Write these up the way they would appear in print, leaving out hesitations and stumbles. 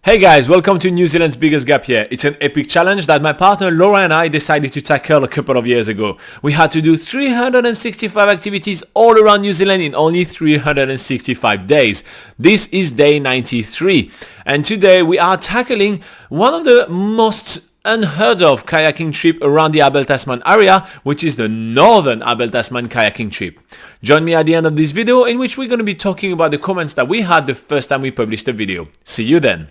Hey guys, welcome to New Zealand's biggest gap year. It's an epic challenge that my partner Laura and I decided to tackle a couple of years ago. We had to do 365 activities all around New Zealand in only 365 days. This is day 93. And today we are tackling one of the most unheard of kayaking trip around the Abel Tasman area, which is the northern Abel Tasman kayaking trip. Join me at the end of this video in which we're going to be talking about the comments that we had the first time we published a video. See you then.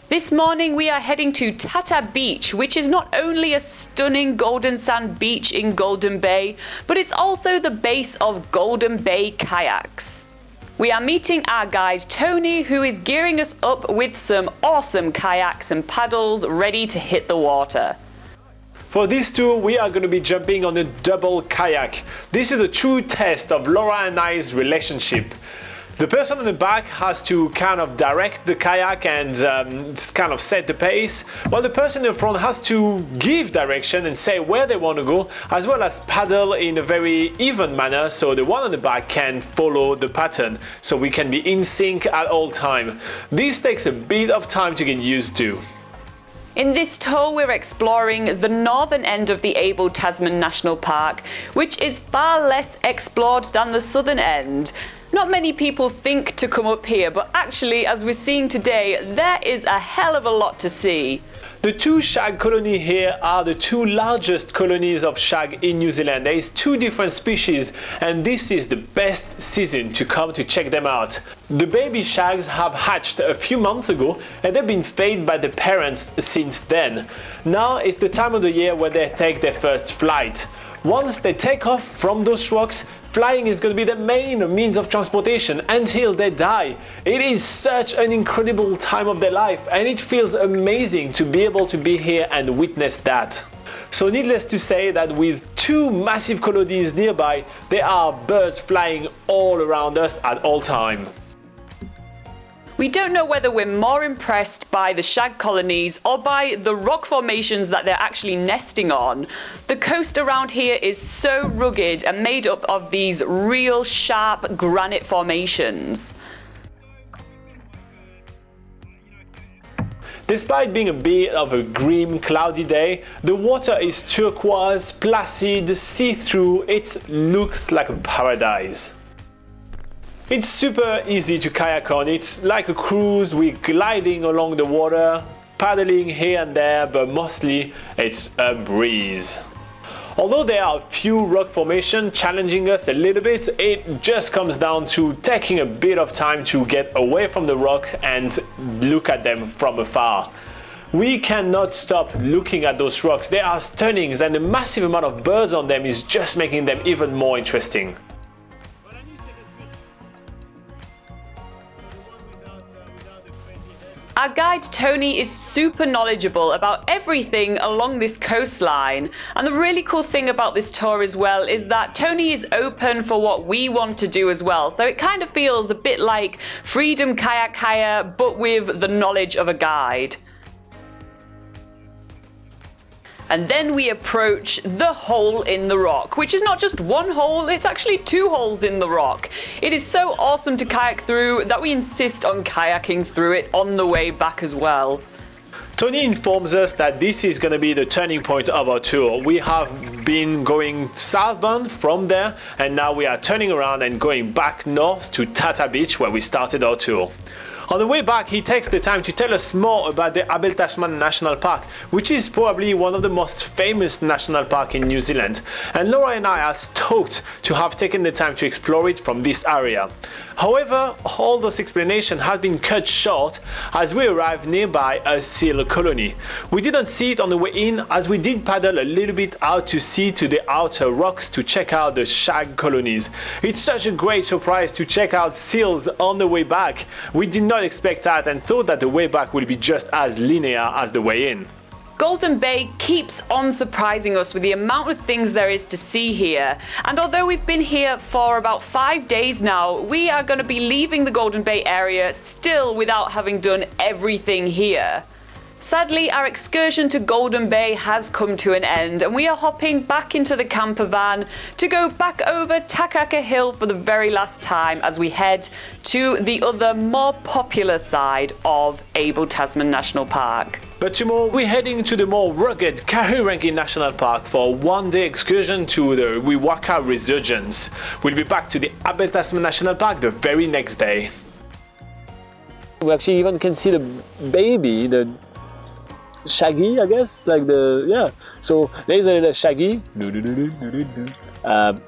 This morning we are heading to Tata Beach, which is not only a stunning golden sand beach in Golden Bay, but it's also the base of Golden Bay kayaks. We are meeting our guide Tony, who is gearing us up with some awesome kayaks and paddles ready to hit the water. For this tour, we are going to be jumping on a double kayak. This is a true test of Laura and I's relationship. The person on the back has to kind of direct the kayak and kind of set the pace, while the person in the front has to give direction and say where they want to go, as well as paddle in a very even manner so the one on the back can follow the pattern, so we can be in sync at all time. This takes a bit of time to get used to. In this tour, we're exploring the northern end of the Abel Tasman National Park, which is far less explored than the southern end. Not many people think to come up here, but actually, as we're seeing today, there is a hell of a lot to see. The two shag colonies here are the two largest colonies of shag in New Zealand. There is two different species, and this is the best season to come to check them out. The baby shags have hatched a few months ago and they've been fed by the parents since then. Now is the time of the year where they take their first flight. Once they take off from those rocks, flying is going to be the main means of transportation until they die. It is such an incredible time of their life, and it feels amazing to be able to be here and witness that. So needless to say that with two massive colonies nearby, there are birds flying all around us at all time. We don't know whether we're more impressed by the shag colonies or by the rock formations that they're actually nesting on. The coast around here is so rugged and made up of these real sharp granite formations. Despite being a bit of a grim, cloudy day, the water is turquoise, placid, see-through. It looks like a paradise. It's super easy to kayak on. It's like a cruise. We're gliding along the water, paddling here and there, but mostly it's a breeze. Although there are a few rock formations challenging us a little bit, it just comes down to taking a bit of time to get away from the rock and look at them from afar. We cannot stop looking at those rocks. They are stunning, and the massive amount of birds on them is just making them even more interesting. Our guide Tony is super knowledgeable about everything along this coastline, and the really cool thing about this tour as well is that Tony is open for what we want to do as well, so it kind of feels a bit like freedom kayak hire but with the knowledge of a guide. And then we approach the hole in the rock, which is not just one hole, it's actually two holes in the rock. It is so awesome to kayak through that we insist on kayaking through it on the way back as well. Tony informs us that this is going to be the turning point of our tour. We have been going southbound from there, and now we are turning around and going back north to Tata Beach, where we started our tour. On the way back, he takes the time to tell us more about the Abel Tasman National Park, which is probably one of the most famous national parks in New Zealand. And Laura and I are stoked to have taken the time to explore it from this area. However, all those explanations have been cut short as we arrived nearby a seal colony. We didn't see it on the way in, as we did paddle a little bit out to sea to the outer rocks to check out the shag colonies. It's such a great surprise to check out seals on the way back. We did not expect that and thought that the way back would be just as linear as the way in. Golden Bay keeps on surprising us with the amount of things there is to see here, and although we've been here for about 5 days now, we are going to be leaving the Golden Bay area still without having done everything here. Sadly, our excursion to Golden Bay has come to an end and we are hopping back into the camper van to go back over Takaka Hill for the very last time as we head to the other more popular side of Abel Tasman National Park. But tomorrow we're heading to the more rugged Kayaking National Park for a one-day excursion to the Wiwaka Resurgence. We'll be back to the Abel Tasman National Park the very next day. We actually even can see the baby, the Shaggy, I guess, like yeah. So there's a little Shaggy. That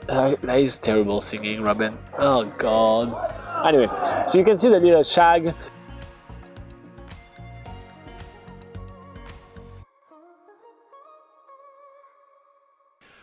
is terrible singing, Robin. Oh God. Anyway, so you can see the little Shag.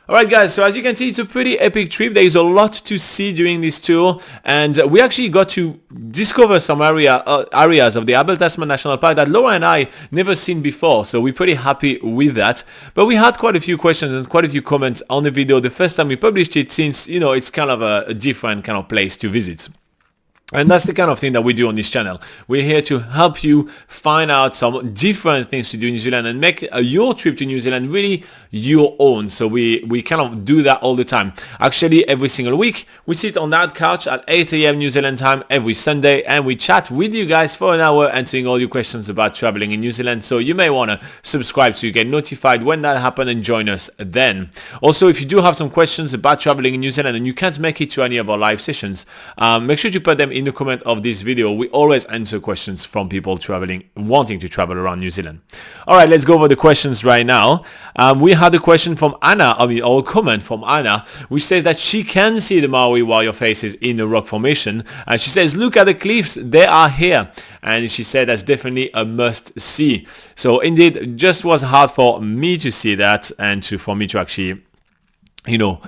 Alright guys, so as you can see, it's a pretty epic trip. There is a lot to see during this tour, and we actually got to discover some areas of the Abel Tasman National Park that Laura and I never seen before, so we're pretty happy with that. But we had quite a few questions and quite a few comments on the video the first time we published it, since, you know, it's kind of a different kind of place to visit. And that's the kind of thing that we do on this channel. We're here to help you find out some different things to do in New Zealand and make your trip to New Zealand really your own. So we kind of do that all the time. Actually, every single week, we sit on that couch at 8 a.m. New Zealand time every Sunday and we chat with you guys for an hour answering all your questions about traveling in New Zealand. So you may want to subscribe so you get notified when that happens and join us then. Also, if you do have some questions about traveling in New Zealand and you can't make it to any of our live sessions, make sure to put them in the comment of this video. We always answer questions from people wanting to travel around New Zealand. All right, let's go over the questions right now. We had a question from Anna, or a comment from Anna, which says that she can see the Maui warrior faces in the rock formation. And she says, look at the cliffs, they are here. And she said that's definitely a must see. So indeed, it just was hard for me to see that and for me to actually, you know,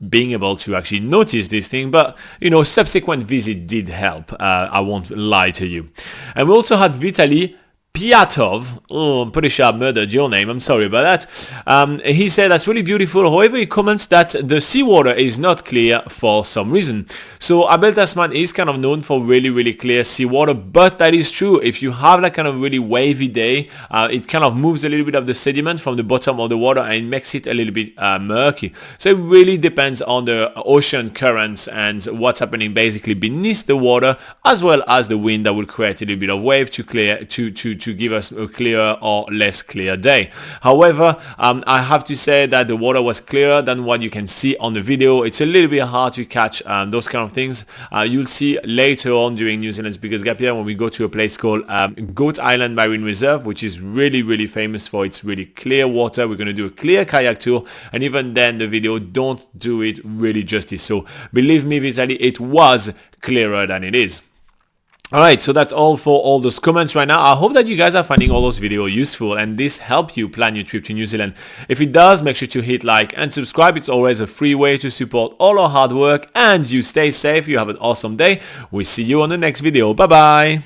being able to actually notice this thing, but, you know, subsequent visit did help. I won't lie to you. And we also had Vitaly Piatov. Oh, I'm pretty sure I murdered your name. I'm sorry about that. He said that's really beautiful. However, he comments that the seawater is not clear for some reason. So Abel Tasman is kind of known for really, really clear seawater, but that is true. If you have that kind of really wavy day, it kind of moves a little bit of the sediment from the bottom of the water and it makes it a little bit murky. So it really depends on the ocean currents and what's happening basically beneath the water, as well as the wind that will create a little bit of wave to give us a clearer or less clear day. However, I have to say that the water was clearer than what you can see on the video. It's a little bit hard to catch those kind of things. You'll see later on during New Zealand's Biggest Gap Year when we go to a place called Goat Island Marine Reserve, which is really, really famous for its really clear water. We're going to do a clear kayak tour, and even then the video don't do it really justice. So believe me, Vitaly, it was clearer than it is. Alright, so that's all for all those comments right now. I hope that you guys are finding all those videos useful and this help you plan your trip to New Zealand. If it does, make sure to hit like and subscribe. It's always a free way to support all our hard work, and you stay safe. You have an awesome day. We'll see you on the next video. Bye bye.